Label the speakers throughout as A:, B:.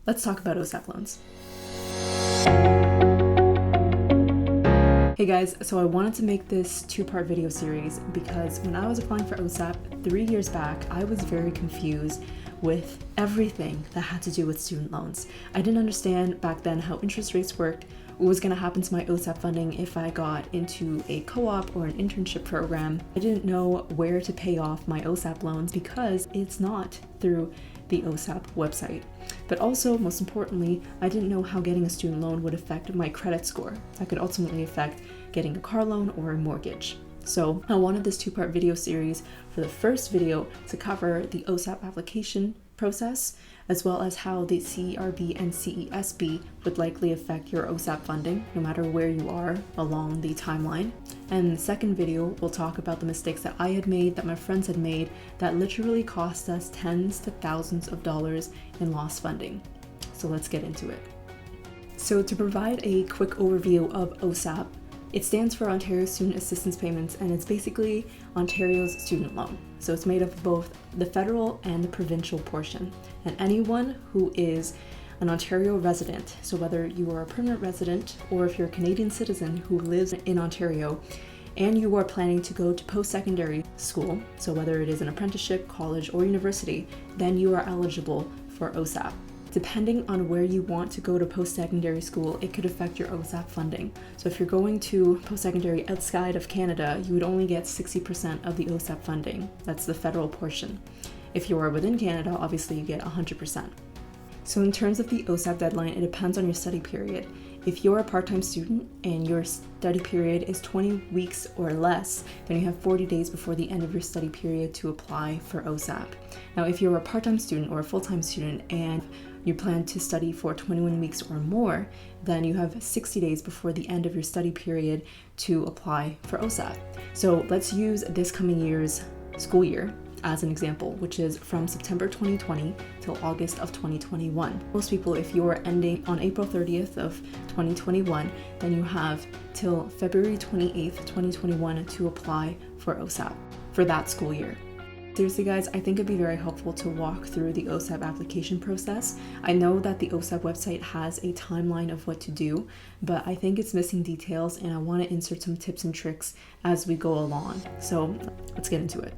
A: Let's talk about OSAP loans. Hey guys, so I wanted to make this two-part video series because when I was applying for OSAP 3 years back, I was very confused with everything that had to do with student loans. I didn't understand back then how interest rates worked, what was going to happen to my OSAP funding if I got into a co-op or an internship program. I didn't know where to pay off my OSAP loans because it's not through the OSAP website. But also, most importantly, I didn't know how getting a student loan would affect my credit score. That could ultimately affect getting a car loan or a mortgage. So I wanted this two-part video series for the first video to cover the OSAP application process, as well as how the CERB and CESB would likely affect your OSAP funding, no matter where you are along the timeline. And in the second video, we'll talk about the mistakes that I had made, that my friends had made, that literally cost us tens to thousands of dollars in lost funding. So let's get into it. So to provide a quick overview of OSAP, it stands for Ontario Student Assistance Payments, and it's basically Ontario's student loan. So it's made of both the federal and the provincial portion. And anyone who is an Ontario resident, so whether you are a permanent resident or if you're a Canadian citizen who lives in Ontario and you are planning to go to post-secondary school, so whether it is an apprenticeship, college, or university, then you are eligible for OSAP. Depending on where you want to go to post-secondary school, it could affect your OSAP funding. So if you're going to post-secondary outside of Canada, you would only get 60% of the OSAP funding. That's the federal portion. If you are within Canada, obviously you get 100%. So in terms of the OSAP deadline, it depends on your study period. If you're a part-time student and your study period is 20 weeks or less, then you have 40 days before the end of your study period to apply for OSAP. Now, if you're a part-time student or a full-time student and you plan to study for 21 weeks or more, then you have 60 days before the end of your study period to apply for OSAP. So let's use this coming year's school year as an example, which is from September 2020 till August of 2021. Most people, if you're ending on April 30th of 2021, then you have till February 28th, 2021 to apply for OSAP for that school year. Seriously guys, I think it'd be very helpful to walk through the OSAP application process. I know that the OSAP website has a timeline of what to do, but I think it's missing details and I want to insert some tips and tricks as we go along. So let's get into it.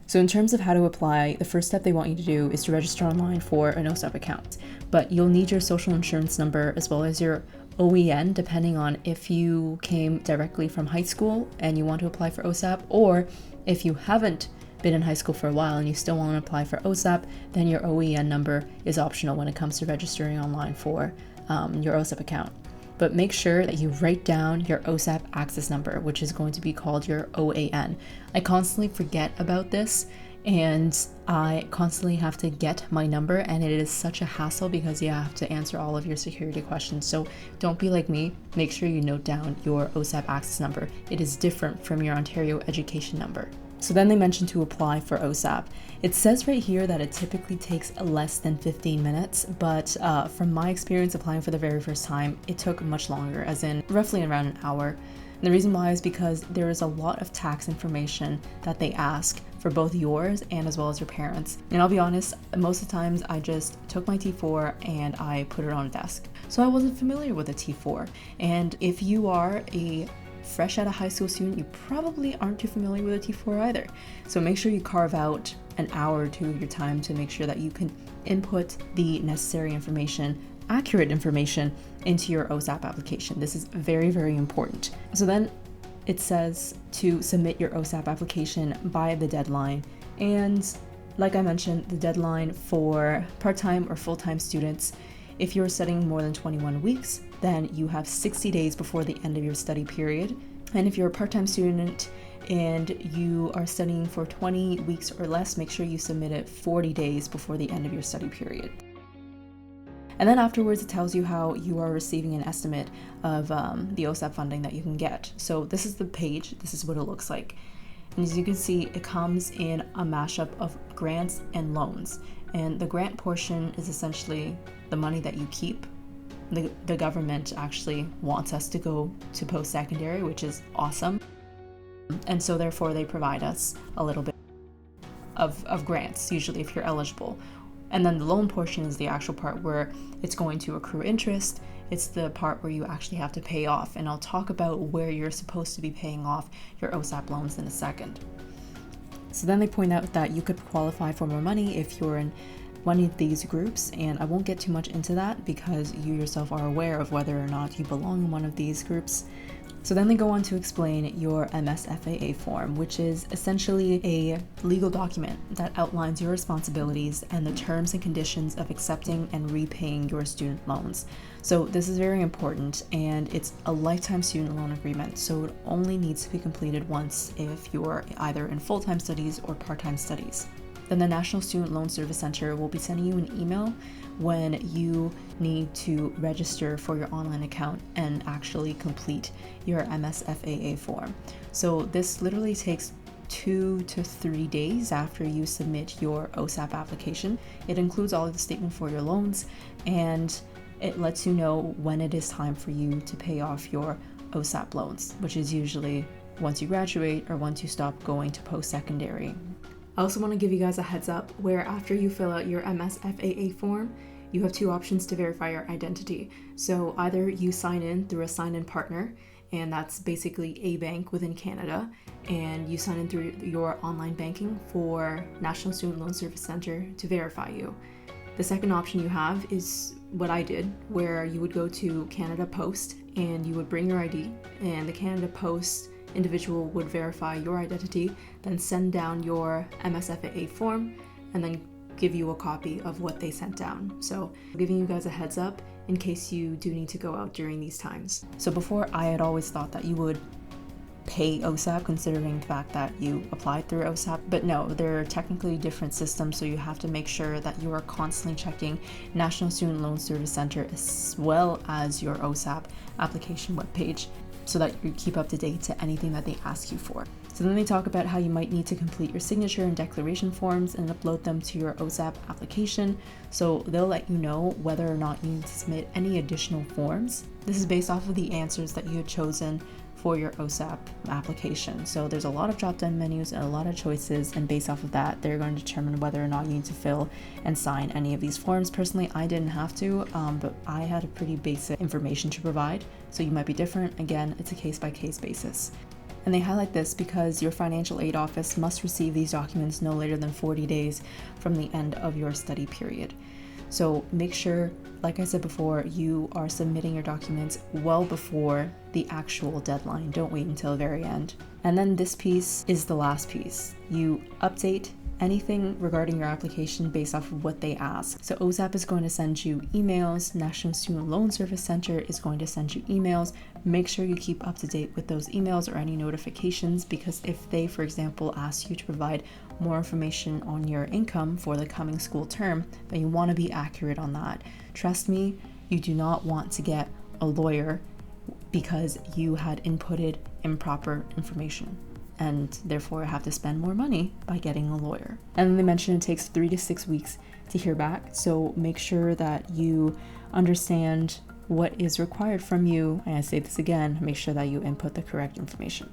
A: So in terms of how to apply, the first step they want you to do is to register online for an OSAP account. But you'll need your social insurance number as well as your OEN, depending on if you came directly from high school and you want to apply for OSAP, or if you haven't been in high school for a while and you still want to apply for OSAP, then your OEN number is optional when it comes to registering online for your OSAP account. But make sure that you write down your OSAP access number, which is going to be called your OAN. I constantly forget about this and I constantly have to get my number, and it is such a hassle because you have to answer all of your security questions. So don't be like me, make sure you note down your OSAP access number. It is different from your Ontario education number. So then they mentioned to apply for OSAP. It says right here that it typically takes less than 15 minutes, but from my experience applying for the very first time, it took much longer, as in roughly around an hour. And the reason why is because there is a lot of tax information that they ask for both yours and as well as your parents. And I'll be honest, most of the times I just took my T4 and I put it on a desk. So I wasn't familiar with a T4. And if you are a fresh out of high school student, you probably aren't too familiar with a T4 either. So make sure you carve out an hour or two of your time to make sure that you can input the necessary information, accurate information, into your OSAP application. This is very, very important. So then it says to submit your OSAP application by the deadline. And like I mentioned, the deadline for part-time or full-time students, if you're studying more than 21 weeks, then you have 60 days before the end of your study period. And if you're a part-time student and you are studying for 20 weeks or less, make sure you submit it 40 days before the end of your study period. And then afterwards, it tells you how you are receiving an estimate of the OSAP funding that you can get. So this is the page, this is what it looks like. And as you can see, it comes in a mashup of grants and loans. And the grant portion is essentially the money that you keep. The government actually wants us to go to post-secondary, which is awesome. And so therefore they provide us a little bit of grants, usually if you're eligible. And then the loan portion is the actual part where it's going to accrue interest. It's the part where you actually have to pay off. And I'll talk about where you're supposed to be paying off your OSAP loans in a second. So then they point out that you could qualify for more money if you're in one of these groups, and I won't get too much into that because you yourself are aware of whether or not you belong in one of these groups. So then they go on to explain your MSFAA form, which is essentially a legal document that outlines your responsibilities and the terms and conditions of accepting and repaying your student loans. So this is very important, and it's a lifetime student loan agreement, so it only needs to be completed once if you're either in full-time studies or part-time studies. Then the National Student Loan Service Center will be sending you an email when you need to register for your online account and actually complete your MSFAA form. So this literally takes 2 to 3 days after you submit your OSAP application. It includes all of the statement for your loans, and it lets you know when it is time for you to pay off your OSAP loans, which is usually once you graduate or once you stop going to post-secondary. I also want to give you guys a heads up where after you fill out your MSFAA form, you have 2 options to verify your identity. So either you sign in through a sign-in partner, and that's basically a bank within Canada, and you sign in through your online banking for National Student Loan Service Center to verify you. The second option you have is what I did, where you would go to Canada Post and you would bring your ID, and the Canada Post individual would verify your identity, then send down your MSFAA form, and then give you a copy of what they sent down. So giving you guys a heads up in case you do need to go out during these times. So before, I had always thought that you would pay OSAP considering the fact that you applied through OSAP, but no, they're technically different systems, so you have to make sure that you are constantly checking National Student Loan Service Center as well as your OSAP application webpage, so that you keep up to date to anything that they ask you for. So then they talk about how you might need to complete your signature and declaration forms and upload them to your OSAP application. So they'll let you know whether or not you need to submit any additional forms. This is based off of the answers that you had chosen for your OSAP application. So there's a lot of drop-down menus and a lot of choices, and based off of that, they're going to determine whether or not you need to fill and sign any of these forms. Personally, I didn't have to, but I had a pretty basic information to provide, so you might be different. Again, it's a case-by-case basis. And they highlight this because your financial aid office must receive these documents no later than 40 days from the end of your study period. So make sure, like I said before, you are submitting your documents well before the actual deadline. Don't wait until the very end. And then this piece is the last piece. You update anything regarding your application based off of what they ask. So OSAP is going to send you emails, National Student Loan Service Center is going to send you emails. Make sure you keep up to date with those emails or any notifications, because if they, for example, ask you to provide more information on your income for the coming school term, then you want to be accurate on that. Trust me, you do not want to get a lawyer because you had inputted improper information, and therefore have to spend more money by getting a lawyer. And then they mention it takes 3 to 6 weeks to hear back, so make sure that you understand what is required from you. And I say this again, make sure that you input the correct information.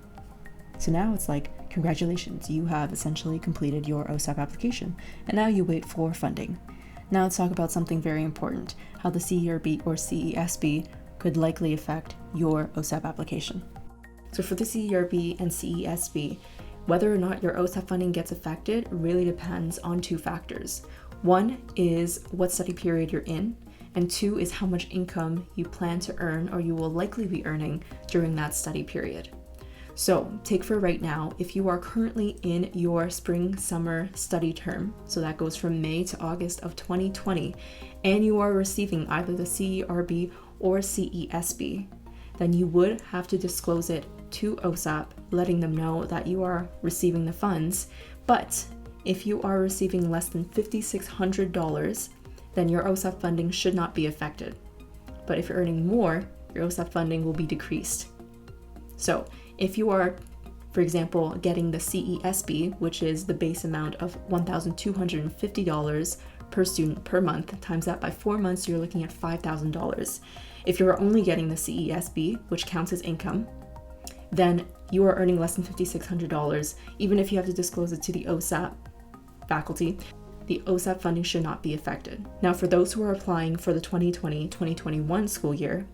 A: So now it's like, congratulations, you have essentially completed your OSAP application, and now you wait for funding. Now let's talk about something very important, how the CERB or CESB could likely affect your OSAP application. So for the CERB and CESB, whether or not your OSAP funding gets affected really depends on 2 factors. 1 is what study period you're in, and 2 is how much income you plan to earn or you will likely be earning during that study period. So take for right now, if you are currently in your spring-summer study term, so that goes from May to August of 2020, and you are receiving either the CERB or CESB, then you would have to disclose it to OSAP, letting them know that you are receiving the funds. But if you are receiving less than $5,600, then your OSAP funding should not be affected. But if you're earning more, your OSAP funding will be decreased. So if you are, for example, getting the CESB, which is the base amount of $1,250 per student per month, times that by 4 months, you're looking at $5,000. If you're only getting the CESB, which counts as income, then you are earning less than $5,600, even if you have to disclose it to the OSAP faculty. the OSAP funding should not be affected. Now, for those who are applying for the 2020-2021 school year,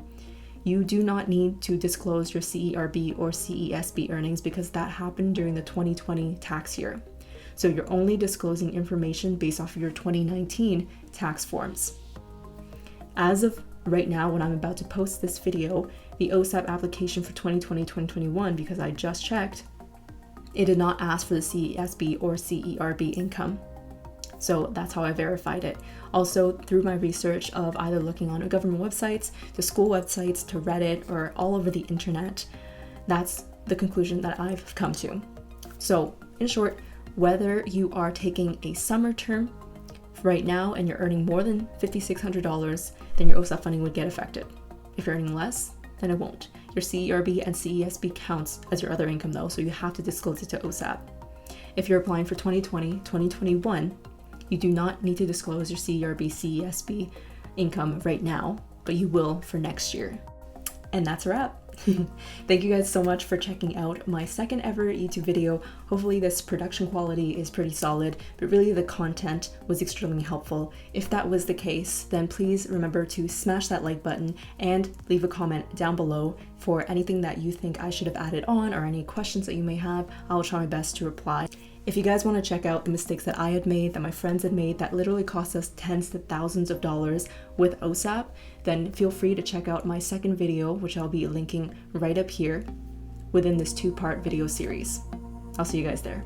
A: you do not need to disclose your CERB or CESB earnings because that happened during the 2020 tax year. So you're only disclosing information based off of your 2019 tax forms. As of right now, when I'm about to post this video, the OSAP application for 2020-2021, because I just checked, it did not ask for the CESB or CERB income. So that's how I verified it. Also, through my research of either looking on government websites, to school websites, to Reddit, or all over the internet, that's the conclusion that I've come to. So, in short, whether you are taking a summer term right now and you're earning more than $5,600, then your OSAP funding would get affected. If you're earning less, then it won't. Your CERB and CESB counts as your other income though, so you have to disclose it to OSAP. If you're applying for 2020-2021, you do not need to disclose your CERB, CESB income right now, but you will for next year. And that's a wrap. Thank you guys so much for checking out my second ever YouTube video. Hopefully this production quality is pretty solid, but really the content was extremely helpful. If that was the case, then please remember to smash that like button and leave a comment down below for anything that you think I should have added on or any questions that you may have. I'll try my best to reply. If you guys want to check out the mistakes that I had made, that my friends had made, that literally cost us tens to thousands of dollars with OSAP, then feel free to check out my second video, which I'll be linking right up here within this two-part video series. I'll see you guys there.